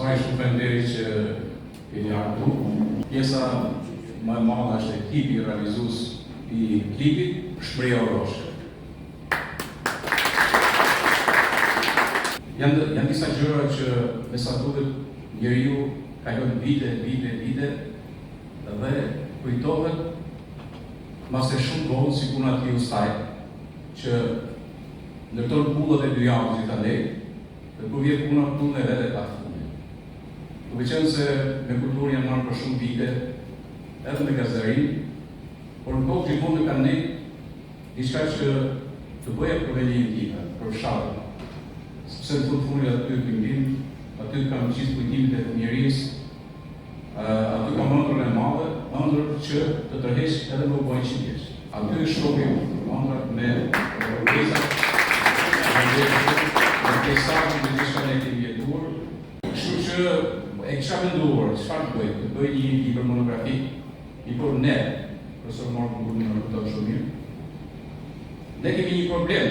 Faj shumë përnderi që keni ardhur. Pjesa më e madhe është ekipi realizues I klipit Shpreha Oroshke. Janë disa gjëra që me sa duket njeriu kalon vite dhe kujtohet mas e shumë kohë si puna ti ustaj që ndërton pullat e 2 javë si ta lej dhe kur vje puna e vete ka fundi. Duke qenë se me kulturë janë marrë për shumë vite edhe me gazerin, por në kohë gjithmonë kanë ne diçka që të bëja për vendin time, për fshatën. Sepse në fundit aty këmbim, aty kam gjithë kujtimit e fëmijërisë, aty kam ëndrrën e madhe, ëndrr që të tërheq edhe më bëjnë qindjesh. Aty shohim ëndrat me rrugësa, me pejzazhin me diçka ne kemi jetuar. Kështu që e kisha menduar, çfarë bëj? Të bëj një libër monografik, por ne, profesor Marko Gurni më kupton shumë mirë. Ne kemi një problem,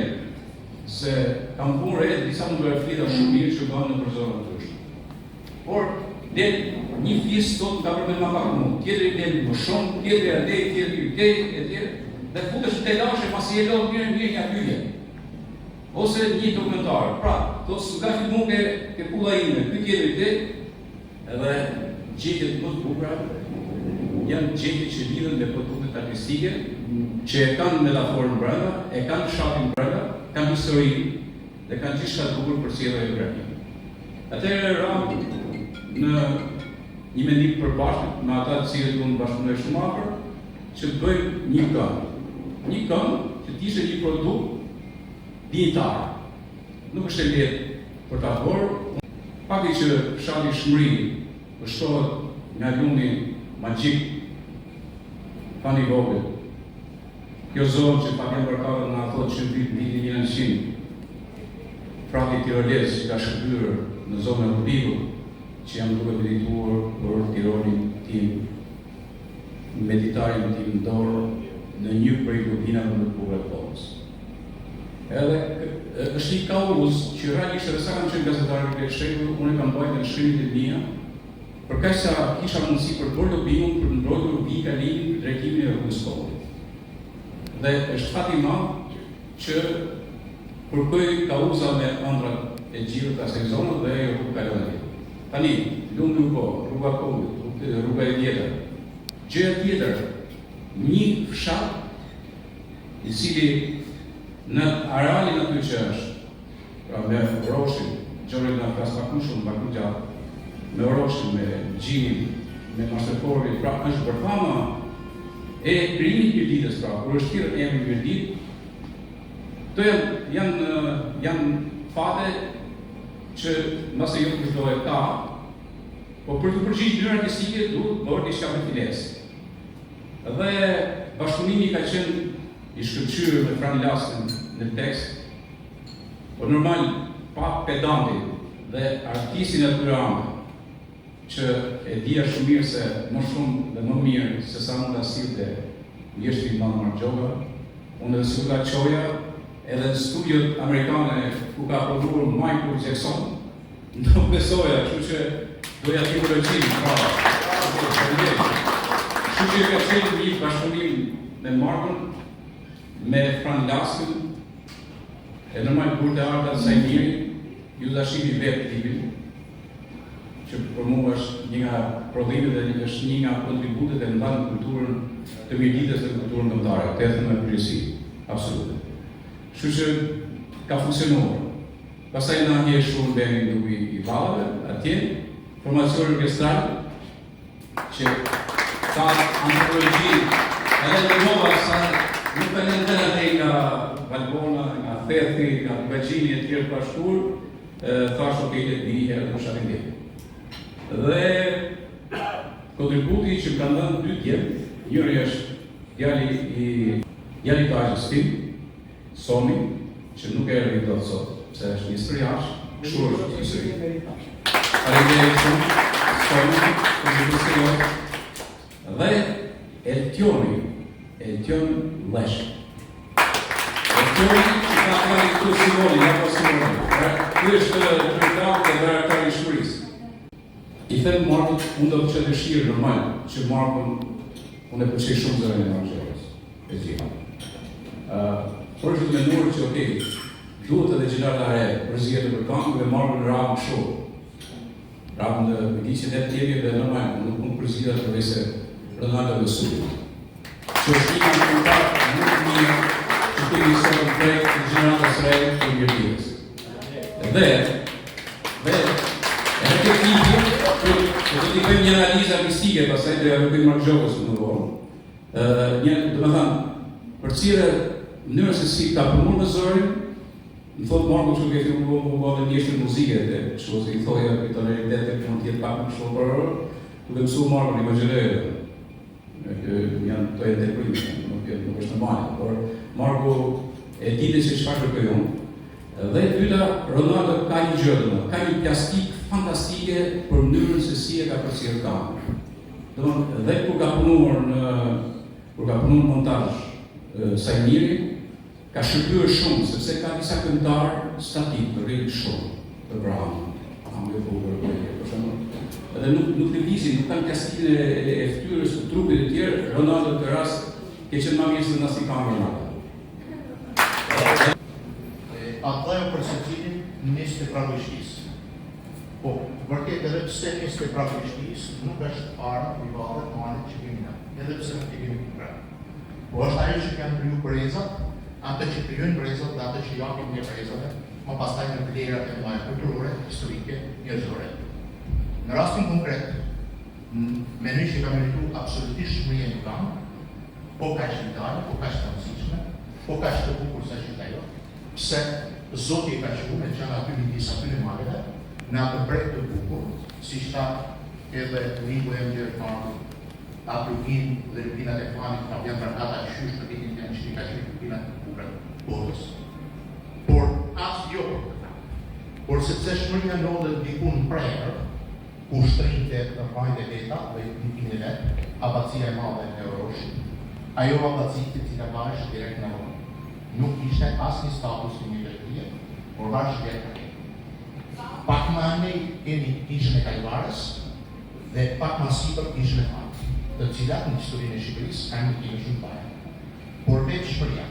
se kam punë re, disa mund të flita shumë mirë që bëhen në zonën tonë. Por del një fis sot ka problem më pak mund, tjetri del më shumë, tjetri andej, tjetri etj. Dhe futesh te lashe pasi e lodh mirë një pyetje. Ose një dokumentar. Pra, thotë nga filmu ke pulla ime, ky tjetri edhe gjetjet më të bukura janë gjetje që lidhen me produktet artistike, që e kanë metaforën brenda, e kanë fshatin brenda, kanë histori dhe kanë gjithçka të bukur për sjellje geografike. Atëherë ram në një mendim të përbashkët me ata të cilët unë bashkëpunoj shumë afër, që të bëjmë një këngë. Një këngë që të ishte një produkt digital. Nuk është e lehtë për ta bërë. Pati që fshati Shmëri përshtohet nga lumi magjik Fani Vogël. Kjo zonë që pak janë përkatër nga thotë që vitin 1900, frati Tirolez që ka shkëpyrë në zonën e Ubiku, që jam duke medituar për Tironin tim, meditarin tim ndorë në një prej godinave më të bukura të botës. Edhe është një kauz që realisht edhe sa kam qenë gazetar i shkruar, unë kam bajtur në shkrimet e mia, për kaq sa kisha mundësi për bërë lobiun për mbrojtur ubikalimin drejtimin e rrugës Kollrit. Dhe është fat I madh që përkoj kauza me ëndrat e gjithë të asaj zone dhe e rrugë kalon. Tani, lumë nuk po, rruga Kollit, rruga e tjetër. Gjëja tjetër, një fshat I cili në arealin aty që është, pra me Oroshin, Gjorë nga flas pak më shumë, pak më gjatë, me Oroshin, me Gjinin, me Mashterkorin, pra është bërfama e krijimit Mirditës, pra, kur është thirrur emri Mirdit, këto janë fate që nëse jo kushtohet ka, po për të përgjigjur mënyrë artistike duhet bërë diçka me finesë. Dhe bashkëpunimi ka qenë I shkëlqyer me Fran Laskin në tekst, por normal pa pedantin dhe artistin e tyre që e dija shumë mirë se më shumë dhe më mirë se sa mund ta sillte mjeshtri Madh Margjoga, unë edhe si ka çoja edhe në studiot amerikane ku ka prodhuar Michael Jackson, nuk besoja, kështu që doja të regjim, kështu që ka qenë një bashkëpunim me Markun, me Fran Laskin, e normal kur të ardha të saj miri, ju da shimi vetë tipin, që për mua është një nga prodhimet dhe është një nga kontributet e nda në kulturën të Mirditës dhe kulturën kombëtare, të ethën me përgjësi, absolute. Kështu që ka funksionuar. Pastaj na një shumë beni nuk I vallave, atje, formacion orkestral, që ka antropologji, edhe të nova sa nuk ka në ndërë nga Valbona, nga Thethi, nga Bajgjini e tjerë pashkur, thashtë o kejtë një herë në sharindet. Dhe kontributi që ka ndënë 2 tjetë, njëri është djali të ajës tim, Somi, që nuk e rritë do të sot, se është një sëri ashtë, kështu është një sëri. Faleminderit shumë, Somi, kontributi jotë, dhe Eltioni Lesh. Eltioni që ka klari këtu Simoni, nga po Simoni. Ky është kryetar dhe drejtori I Shmërisë. I them Markut, unë do të që dëshirë normal, që Markun unë e përqej shumë zërën e Marqeros, e gjitha. Por është të menurë që, okej, duhet edhe Gjellarda Re, përzijet e përkangë dhe Markun rapë shumë. Rapë në medicin e tjemi dhe normal, nuk mund përzijet të vese Ronaldo dhe Subi. Që është një në kontaktë nuk një që kemi sotën prej të Gjellarda Re të njërtires. Dhe këtë ekipi, do t'i bëjmë një analizë artistike, pasaj dhe bëjmë Mark Gjokës në vonë. Do me thamë, për cire mënyrë se si ka përmur me zërin, më thotë Marko që këtë më bëllë njështë në muzike, dhe që ose i thoja për të realitet që në tjetë pak në shumë për orë, të dhe mësu Marko një imaginere, janë të e deprimi, nuk është në majë, por Marko e dite që çfarë kërkoj unë. Dhe e dyta, Ronaldo ka një gjë, ka një plastik fantastike për mënyrën se si e ka përcjellë kamerën. Dhe kur ka punuar në montazh Sajmiri, ka shërbyer shumë sepse ka disa këngëtar statik të rritë shumë të Abraham, për shembull. Edhe nuk lëvizin, nuk kanë plastikin e fytyrës, të trupit e tjerë. Ronaldo në rast ke qenë më mirë se na si kamerën. Atë e për secilin nisë të pravishtësisë. Po, vërtet edhe pse nisë të pravishtësisë nuk është armë private malit që kemi na, edhe pse nuk i kemi kuptuar. Po është ajo që kanë kriju brezat, ato që krijojnë brezat dhe ato që japin një brezave, më pastaj në vlerat e mëdha kulturore, historike, njerëzore. Në rastin konkret, mendoj që ka merituar absolutisht shmërie në kam, po kaq vitale, po kaq të rëndësishme, po kaq të bukur sa që ajo. Pse Zoti e ka qenë me çana aty midis aty në maleve, në atë breg të bukur, si shta edhe ligu e mjërë parë, atë rrugin dhe rruginat e planit ka vjen bërkata qysh për vitin të në që ka qenë rruginat të bukur botës. Por as jo për këta. Por sepse shmëria ndodhet diku në prerë, ku shtrinte në vajt e veta dhe në e vetë, abatësia e madhe e Euroshit, ajo abatësit e cila ka është direkt në Euroshit. Nuk ishte asnjë status në libertie, por bashkë dhe të pak më anej kemi ishën e Kajvarës dhe pak më sipër ishën e Fatë, të cilat në historinë e Shqipërisë kanë një kime shumë parë. Por vetë shpërja,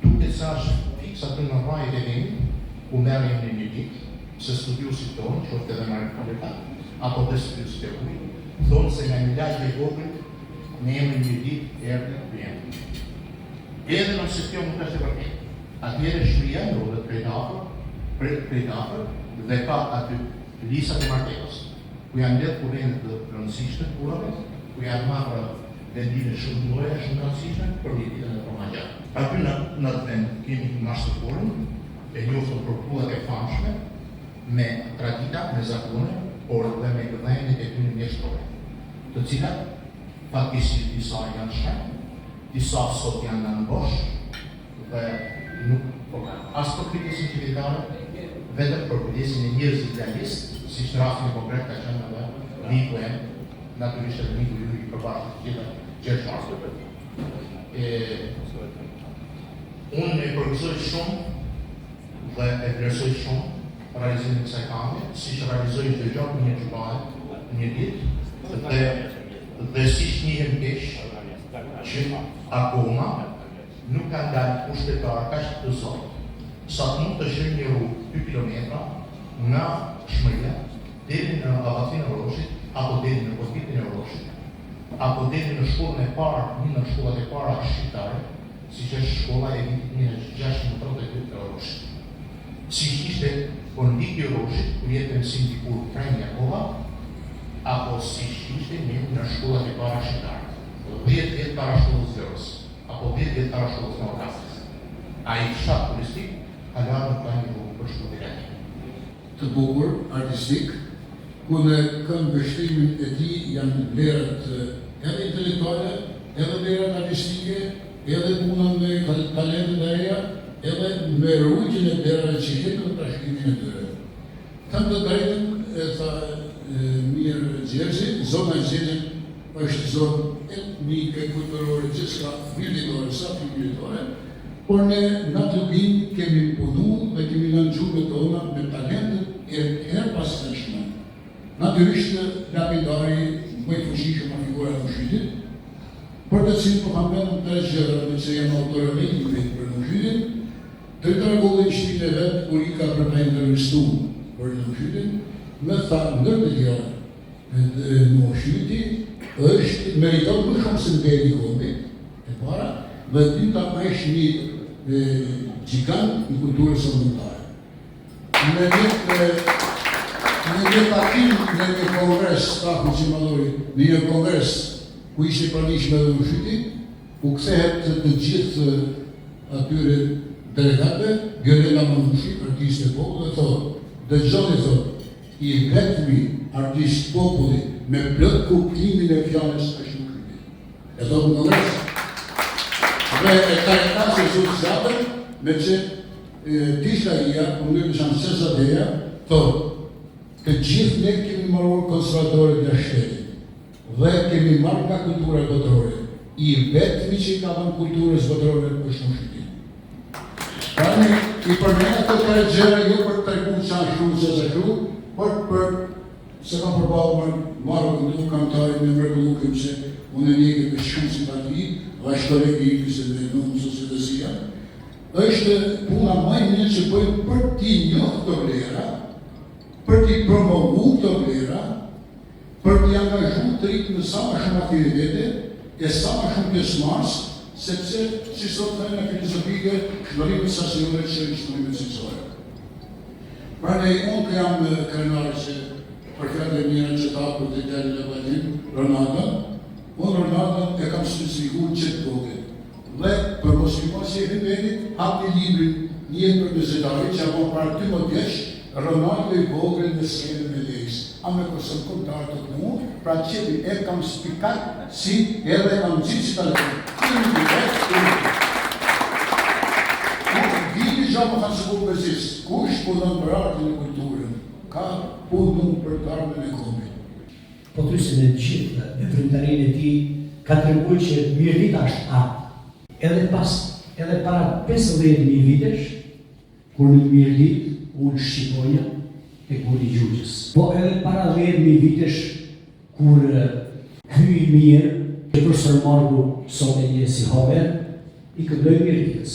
duke sa është fiks aty në rrajt e vendit, ku merrem në një ditë, se studiusit tonë, që është edhe marrë kompletat, apo dhe studiusit e ujë, thonë se nga një lajt e vogël, ne jemi një ditë erdhe të jemë. Edhe nëse kjo nuk është e vërtetë. Atëherë shmëria ndodhet krejt afër dhe ka aty lisat e martesës, ku janë lidhur kurrente të rëndësishme kurave, ku janë marrë vendime shumë të mëdha, shumë të rëndësishme për ditën e formagjat. Aty në atë vend kemi mashtëforin, e njohur për kullat e famshme, me tradita, me zakone, por dhe me gëdhenjët e tyre mjeshtore, të cilat fatkesisht disa janë shkrenë, disa sot janë në bosh dhe nuk as për kujdesin qytetare, vetëm për kujdesin e njerëzit realist, si që rastin e konkret ka qenë edhe ligu e natyrisht edhe ligu ju i përbashkët të tjetër Gjergj Marko. Unë e përgëzoj shumë dhe e vlerësoj shumë realizimin e kësaj kame, si që realizoj çdo gjatë një gjubare, një ditë, dhe si që njihem keq që akoma nuk kanë dalë pushtetarë kaq të zotë, sa të mund të shërë një rrugë 2 kilometra nga Shmëria deri në abatin e Oroshit, apo deri në hospitin e Oroshit, apo deri në shkollën e parë, një në shkollat e para shqiptare, siç është shkolla e vitit 1632 e Oroshit. Si ishte kondiki i Oroshit, ku jetën sindikur Freni Jakova, apo si ishte një në shkollat e para shqiptare. 10 vjetë para shkollës Vërës, apo 10 vjetë para shkollës Nordasës. A i fshat turistik, kalarë në ka një rrugë për shkollë e të bukur, artistik, ku në kënë vështrimin e ti janë vlerat edhe intelektuale, edhe vlerat artistike, edhe punën me talentet e reja, edhe me rrugën e vlerave që jetë në trashëgimin e tyre. Thëmë të drejtën, e tha mirë Gjergji, zona Gjergji është zonë etnike, kulturore, gjithçka militore, sa militore, por ne në të bimë kemi punu dhe kemi nënxu me tona me talentet e her pas të shme. Natyrisht, lapidari më i fuqishëm nga figura e Nushidit, për të cilin po kam vetëm 3 gjëra, me që jam autor vetë për Nushidin, të tregullin shtëpinë e vet kur i ka për të intervistuar për Nushidin, më tha ndër të tjera Nushidi është meriton më shumë se deri kombit e para, dhe dyta është një gjigant i kulturës kombëtare. Në një takim në një kongres, në një kongres ku ishte pranishme dhe Nushiti, u kthehet të gjithë atyre delegate, Gjorela Manushi, artist e popullit, thotë, dëgjoni thotë, i vetmi artist populli me plot kuptimin e fjalës është Nushiti. E thotë në kongres. Dhe e ka se zotë zjatër, me që tishta ija, më shanë Cezadeja, thotë, të gjithë ne kemi marrë konservatore të shtetit dhe kemi marrë nga kultura botërore. I vetmi që i ka dhënë kulturës botërore është Nushiti. Tani i përmend ato 3 gjëra jo për të treguar sa shumë se ashtu, por për se kam përballur marrë këtu kantarin me mrekullukim se unë e njeh me shumë simpati, dhe shkolegi i se me në societësia, është puna më e mirë që bëjmë për t'i njohur këto vlera, për t'i promovu këto vlera, për t'i angazhu të rritë në sa më shumë aktivitete e sa më shumë pjesëmarrës, sepse, si sot thënë në filozofike, shëndërimet sasiore që shëndërimet cilësore. Prandaj, unë jam krenar që për fjalët e mira që ta për të deri në vazhdim, Ronaldo, unë Ronaldo e kam specifikuar çet vogël. Dhe për mos i mos i vendit, hapi librin një për mesetarit që apo para 12 vjeç, Ronaldo i vogël në skenën e lejës. A me kësën kontar të të mu, pra qëti e kam spikat si edhe kam gjithë që talent. Vini gjatë më kanë se ku përzis, kush punën për artën e kulturën, ka punën për karmën e komit. Po thysin e gjithë me prindërinë e tij ka treguar që Mirdita është art. Edhe para 15.000 vitesh, kur në Mirdit unë Shqiponja e kur i Gjugjës. Po edhe para 10.000 vitesh, kur hyj mirë, që profesor Margu sot e një si Homer, i këndoj Mirditës.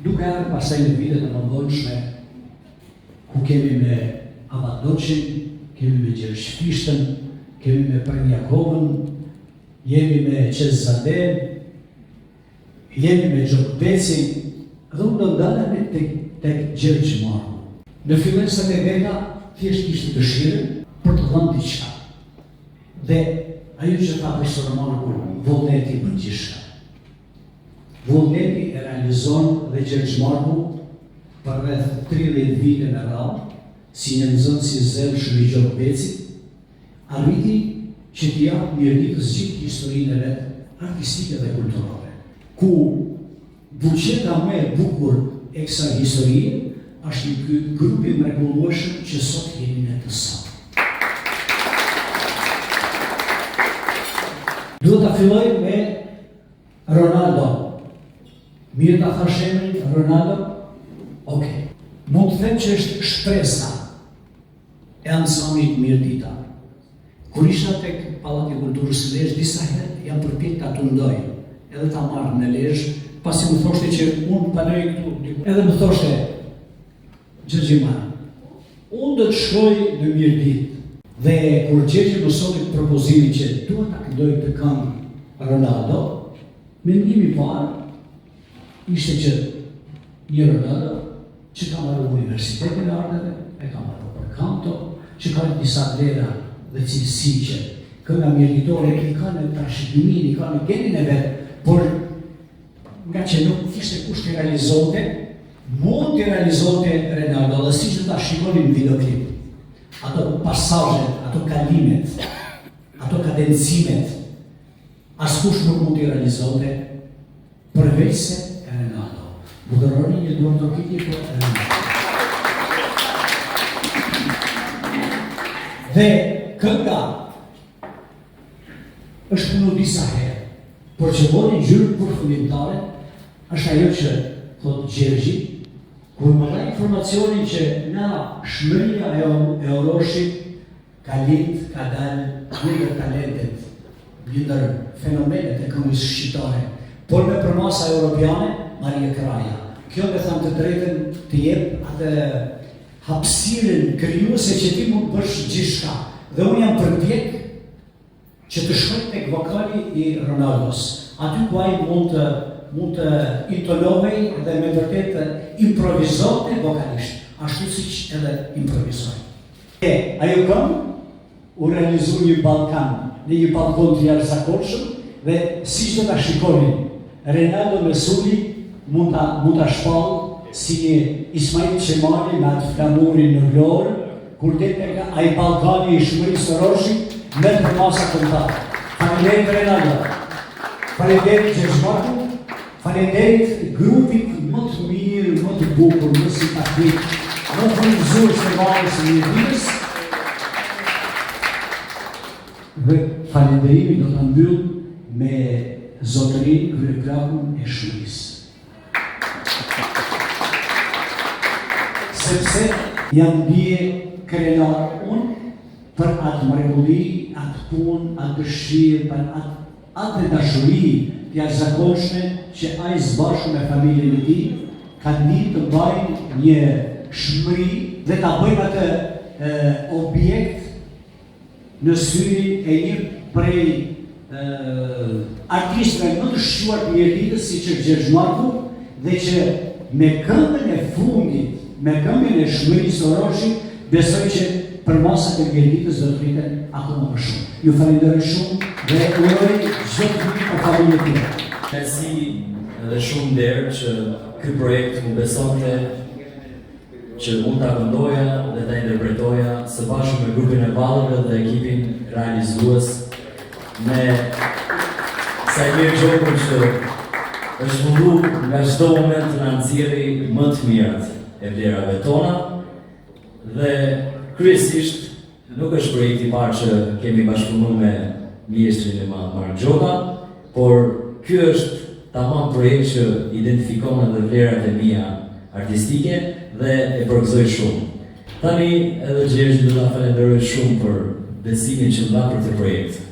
Duke arë pasaj në vitet e mëndonshme, ku kemi me Avadoqin, kemi me Gjershfishtën, kemi me Prnjakovën, jemi me Qezaden, jemi me Gjokbecin, dhe unë do ndalemi tek Gjergj Margu. Në fillimet e veta, thjesht kishte dëshirën për të dhënë diçka. Dhe ajo që tha profesor Margu, vullneti bën gjithçka. Vullneti e realizon dhe Gjergj Margu për rreth 30 vite me radhë, si një nxënës i zellshëm i Gjokbecit, arriti që t'i japë Mirditës gjithë historinë e vet artistike dhe kulturore. Ku buqeta më e bukur e kësaj historie është një grup i mrekullueshëm që sot jemi ne të sot. Duhet ta filloj me Ronaldo. Mirë ta thash emrin Ronaldo? Okej. Mund të them që është shpresa e ansamblit Mirdita. Kur isha tek Pallati i Kulturës së Lezhë, disa herë jam përpjek ta tundoj, edhe ta marr në Lezhë, pasi më thoshte që unë panoj këtu. Edhe më thoshte Gjergjimana, unë do të shkoj në Mirdit. Dhe kur Gjergji më solli propozimin që duhet ta këndoj të këngë Ronaldo, mendimi i parë ishte që një Ronaldo që ka marrë Universitetin e Arteve, e ka marrë për kanto, që ka disa vlera dhe cilësi që kënga mirditore i ka në trashëgiminë, i ka në genin e vet, por nga që nuk kishte kush të realizonte, mund të realizonte Ronaldo, dhe siç do ta shikonin në videoklip. Ato pasazhet, ato kalimet, ato kadencimet, askush nuk mund të realizonte përveç se Ronaldo. Bukuroni një duar të kiti për Ronaldo. Dhe kënga është punu disa herë, por që boni gjyrë përfundimtare, është ajo që thot Gjergji, kur më dha informacionin që nga shmërja e Oroshit ka lind, ka dalë njëndër talentet, njëndër fenomenet e këngës shqiptare, por me përmasa europiane, Maria Kraja. Kjo me thëmë të drejtën të jep atë hapësirën krijuese që ti mund bësh gjithçka. Dhe unë jam përpjek që të shkoj tek vokali i Ronaldos. Aty ku ai mund të intonovej dhe me vërtet improvizonte vokalisht, ashtu siç edhe improvizoi. Ajo këngë u realizu një Ballkan, në një balkon të jashtëzakonshëm dhe siç do ta shikoni, Renaldo Mesuli mund ta shpall si një Ismail Qemali me atë flamurin në vlorë, kur det tek ai Ballkani i Shmërisë së Roshit me përmasa kombëtare. Faleminderit Renaldo. Faleminderit Gjergj, faleminderit grupit më të mirë, më të bukur, më simpatik, më frymëzues të valës së Mirëvitës. Dhe falënderimi do ta mbyll me zotërinë kryekrahun e Shmërisë. Sepse jam bie krenar unë për atë mrekulli, atë punë, atë dëshirë, për atë dashuri të jashtëzakonshme që ai së me familjen e tij kanë ditë të mbajnë një Shmëri dhe ta bëjnë atë objekt në syrin e një prej artistëve më të shquar të Mirëvitës siç është Gjergj Marku, dhe që me këngën e fundit, me këngën e Shmërisë së Roshit, besoj që përmasat e Mirëvitës do të rriten akoma më shumë. Ju falenderoj shumë dhe uroj çdo të mirë për familjen tuaj. Mersi edhe shumë nderë që ky projekt më besonte që mund ta këndoja dhe ta interpretoja së bashku me grupin e Ballëve dhe ekipin realizues me Sajmir Gjokun që është mundu nga çdo moment të na nxjerrë më të mirat e vlerave tona dhe kryesisht nuk është projekti i parë që kemi bashkëpunuar me mjeshtrin e Mark Gjoka, por ky është tamam projekt që identifikon edhe vlerat e mia artistike dhe e përgëzoj shumë. Tani edhe Gjergj do ta falenderoj shumë për besimin që dha për këtë projekt.